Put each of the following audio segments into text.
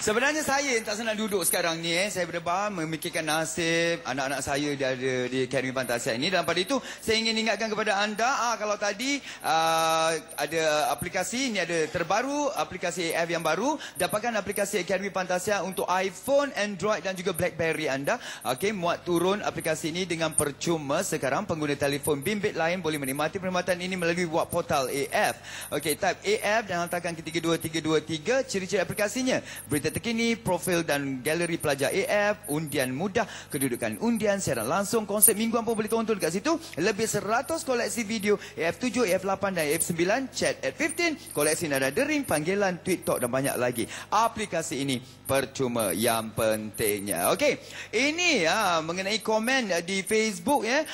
Sebenarnya saya tak senang duduk sekarang ni. Saya berdebar memikirkan nasib anak-anak saya dia ada di Akademi Pantasya ini. Dan pada itu saya ingin ingatkan kepada anda, kalau tadi ada aplikasi, ini ada terbaru, aplikasi AF yang baru. Dapatkan aplikasi Akademi Pantasya untuk iPhone, Android dan juga BlackBerry anda. Okey, muat turun aplikasi ini dengan percuma. Sekarang pengguna telefon bimbit lain boleh menikmati perkhidmatan ini melalui web portal AF. Okey, type AF dan hantarkan ke 32323. Ciri-ciri aplikasinya: berita terkini, profil dan galeri pelajar AF, undian mudah, kedudukan undian, siaran langsung, konsep mingguan pun boleh tonton dekat situ. Lebih 100 koleksi video AF7, AF8 dan AF9, chat at 15, koleksi nada dering, panggilan, tweet, talk dan banyak lagi. Aplikasi ini percuma yang pentingnya. Okey, ini mengenai komen di Facebook ya.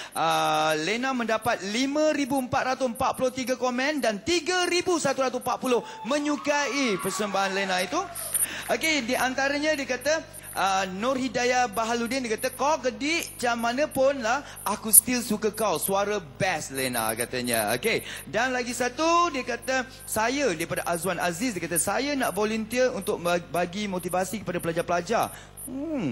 Lena mendapat 5,443 komen dan 3,140 menyukai persembahan Lena itu. Okey, di antaranya dia kata Nur Hidayah Bahaludin, dia kata, kau gedik macam mana pun lah, aku still suka kau, suara best Lena katanya. Okey, dan lagi satu dia kata, saya daripada Azwan Aziz, dia kata saya nak volunteer untuk bagi motivasi kepada pelajar-pelajar.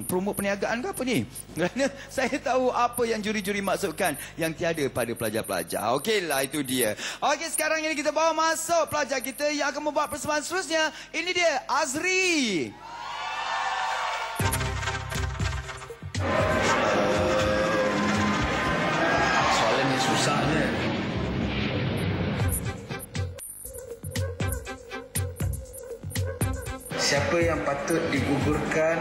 Promote perniagaan ke apa ni? Kerana saya tahu apa yang juri-juri maksudkan yang tiada pada pelajar-pelajar. Okeylah, itu dia. Okey, sekarang ini kita bawa masuk pelajar kita yang akan membuat persembahan seterusnya. Ini dia, Azri. Soalan yang susah ni. Siapa yang patut digugurkan?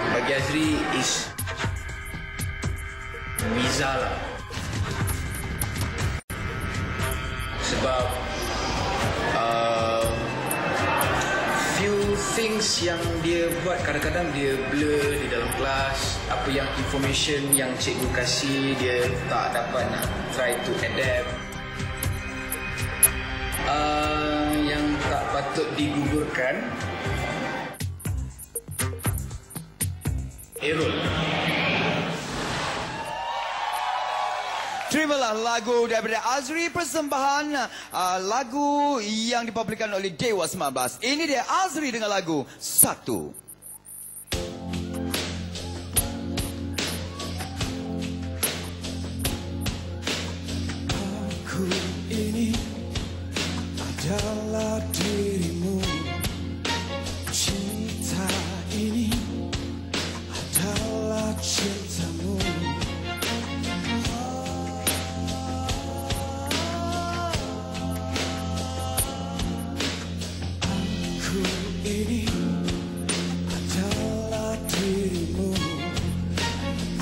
Bagi Azri is Miza lah. Sebab few things yang dia buat, kadang-kadang dia blur di dalam kelas. Apa yang information yang cikgu kasih, dia tak dapat nak try to adapt. Yang tak patut digugurkan, Errol. Terimalah lagu daripada Azri, persembahan lagu yang dipublikkan oleh Dewa 19. Ini dia Azri dengan lagu Satu. Aku ini adalah dirimu, cinta ini adalah cintamu. Aku ini adalah dirimu,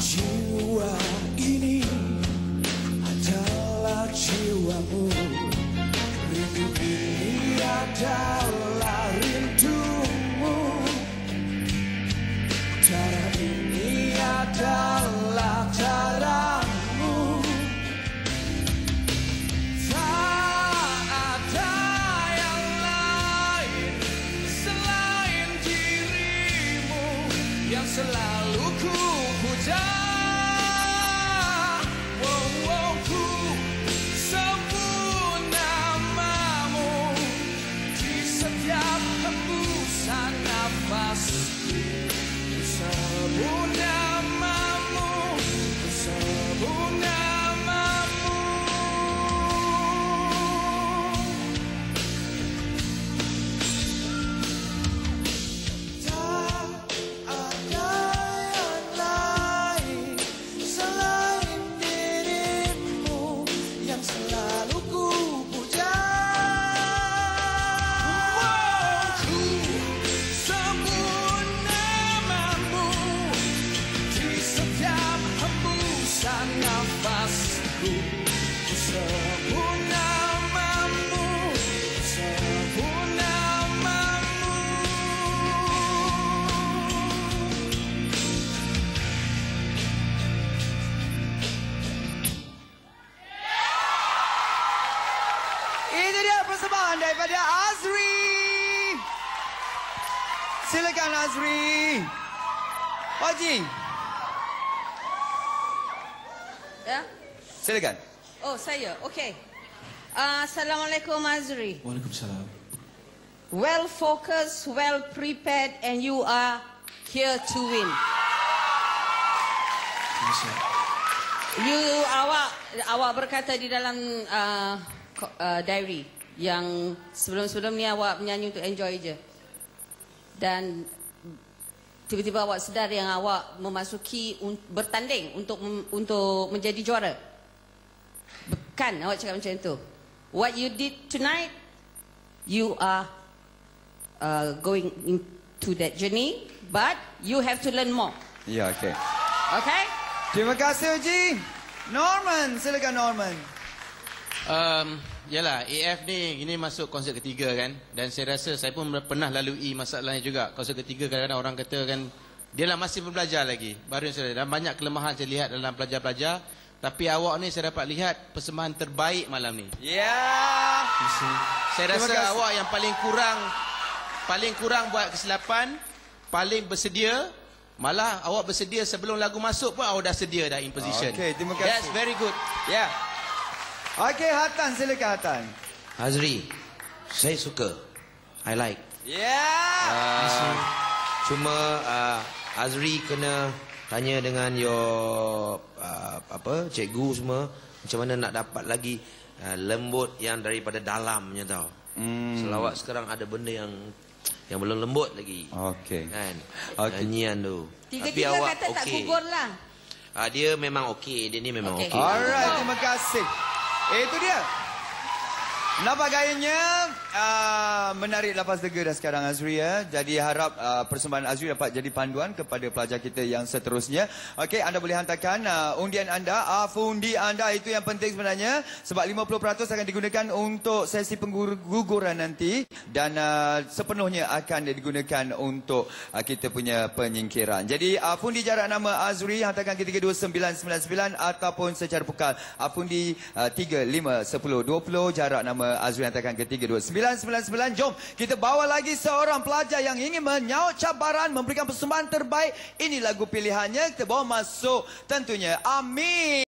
jiwa ini adalah jiwamu. Rindu ini adalah rindumu, cara ini adalah caramu. Tak ada yang lain selain dirimu yang selalu ku puja. Ku sebut namamu di setiap hembusan nafasku. Ku sebut namamu, ku sebut namamu. Tak ada yang lain selain dirimu yang selalu ku puja. Ku sebut namamu di setiap hembusan nafasku. Ku sebut namamu, ku sebut namamu. Ini dia persembahan daripada Azri. Silakan Azri. Haji. Ya? Silakan. Oh, saya. Okey. Assalamualaikum Azri. Waalaikumsalam. well focused, well prepared, and you are here to win. Awak berkata di dalam diary yang sebelum ni awak menyanyi untuk enjoy je. Dan tiba-tiba awak sedar yang awak memasuki bertanding untuk menjadi juara. Kan awak cakap macam itu. What you did tonight, you are going into that journey, but you have to learn more. Ya, okey. Okay? Terima kasih Uji. Norman, silakan Norman. Yalah, AF ni ini masuk konsert ketiga kan. Dan saya rasa saya pun pernah lalui masalahnya juga. Konsert ketiga kadang-kadang orang kata kan, dia lah masih belajar lagi. Baru saya dan banyak kelemahan saya lihat dalam pelajar-pelajar. Tapi awak ni saya dapat lihat persembahan terbaik malam ni. Ya. Saya rasa awak yang paling kurang buat kesilapan, paling bersedia. Malah awak bersedia sebelum lagu masuk pun awak dah sedia dah in position. Okey, terima kasih. That's very good. Ya. Yeah. Okey, Hatan, silakan Hatan. Azri, saya suka. I like. Ya. Cuma Azri kena tanya dengan your cikgu semua macam mana nak dapat lagi lembut yang daripada dalamnya tau. Selawat sekarang ada benda yang belum lembut lagi. Okey. Kan? Nyanyian tu. Tiga-tiga kata tak gugur lah. Dia memang okey. Dia ni memang okey. Alright, terima kasih. Itu dia. Nampak gayanya menarik lapas lega dah sekarang Azri ya. Jadi harap persembahan Azri dapat jadi panduan kepada pelajar kita yang seterusnya. Okey, anda boleh hantarkan undian anda, fundi anda, itu yang penting sebenarnya sebab 50% akan digunakan untuk sesi pengguguran nanti dan sepenuhnya akan digunakan untuk kita punya penyingkiran. Jadi fundi jarak nama Azri hantarkan ke 32999 ataupun secara pukal fundi 3, 5, 10, 20 jarak nama Azri hantarkan ke 32999. Jom kita bawa lagi seorang pelajar yang ingin menyaut cabaran, memberikan persembahan terbaik. Ini lagu pilihannya, kita bawa masuk tentunya Amin.